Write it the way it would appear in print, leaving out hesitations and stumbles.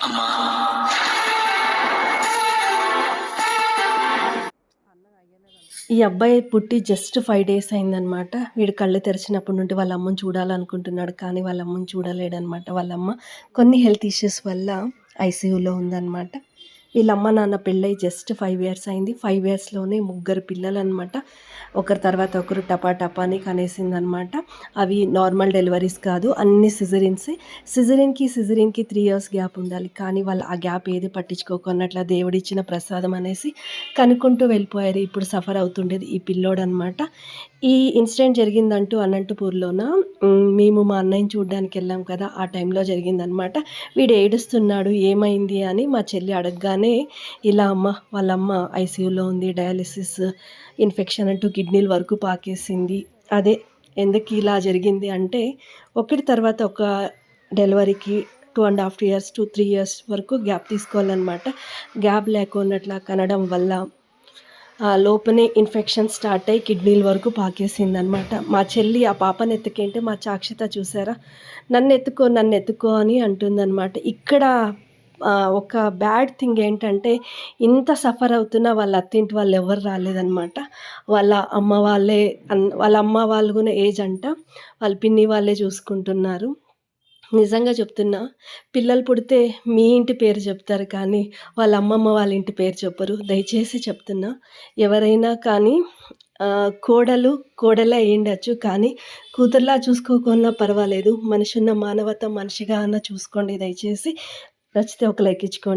అమ్మా ఈ అబ్బాయి పుట్టి జస్ట్ 5 డేస్ అయిందనమాట. వీడు కళ్ళు తెరిచినప్పటి నుండి వాళ్ళ అమ్మని చూడాలనుకుంటున్నాడు. కానీ వాళ్ళ అమ్మని చూడలేడనమాట. వాళ్ళ అమ్మ కొన్ని హెల్త్ ఇష్యూస్ వల్ల ఐసీయూలో ఉందనమాట. వీళ్ళ అమ్మ నాన్న పెళ్ళై జస్ట్ 5 ఇయర్స్ అయింది. 5 ఇయర్స్‌లోనే ముగ్గురు పిల్లలనమాట. ఒకరి తర్వాత ఒకరు టపా టపా అని కనేసిందనమాట. అవి నార్మల్ డెలివరీస్ కాదు, అన్ని సిజేరియన్సే. సిజేరియన్‌కి 3 ఇయర్స్ గ్యాప్ ఉండాలి. కానీ వాళ్ళు ఆ గ్యాప్ ఏది పట్టించుకోకున్నట్ల దేవుడిచ్చిన ప్రసాదం అనేసి కనుక్కుంటూ వెళ్ళిపోయారు. ఇప్పుడు సఫర్ అవుతుండేది ఈ పిల్లోడనమాట. ఈ ఇన్సిడెంట్ జరిగిందంటూ అనంతపూర్‌లోన మేము మా అన్నయ్యని చూడ్డానికెళ్ళాం కదా! ఆ టైంలో జరిగిందనమాట. వీడు ఏడుస్తున్నాడు ఏమైంది అని మా చెల్లి అడగగానే, ఇలా అమ్మ వాళ్ళమ్మ ఐసీయూలో ఉంది, డయాలిసిస్ ఇన్ఫెక్షన్ అంటూ కిడ్నీల వరకు పాకేసింది. అదే ఎందుకు ఇలా జరిగింది అంటే, ఒకటి తర్వాత ఒక డెలివరీకి 2½ ఇయర్స్ టు 3 ఇయర్స్ వరకు గ్యాప్ తీసుకోవాలనమాట. గ్యాప్ లేకున్నట్ల కనడం వల్ల లోపలే ఇన్ఫెక్షన్ స్టార్ట్ అయ్యి కిడ్నీల వరకు పాకేసిందనమాట. మా చెల్లి ఆ పాపని ఎత్తుకుంటే మా చాక్షిత చూసారా, నన్నెత్తుకో అని అంటుందనమాట. ఇక్కడ ఒక బ్యాడ్ థింగ్ ఏంటంటే, ఇంత సఫర్ అవుతున్నా వాళ్ళ అత్తింటి వాళ్ళు ఎవరు రాలేదనమాట. వాళ్ళ అమ్మ వాళ్ళే వాళ్ళ అమ్మ వాళ్ళు కూడా ఏజ్ అంట. వాళ్ళ పిన్ని వాళ్ళే చూసుకుంటున్నారు. నిజంగా చెప్తున్నా, పిల్లలు పుడితే మీ ఇంటి పేరు చెప్తారు కానీ, వాళ్ళ అమ్మమ్మ వాళ్ళ ఇంటి పేరు చెప్పరు. దయచేసి చెప్తున్నా, ఎవరైనా కానీ కోడలే అయ్యుండొచ్చు, కానీ కూతురులా చూసుకోకున్నా పర్వాలేదు. మనిషున్న మానవత మనిషిగా అన్నా చూసుకోండి దయచేసి. నచ్చితే ఒక లైక్ ఇచ్చుకోండి.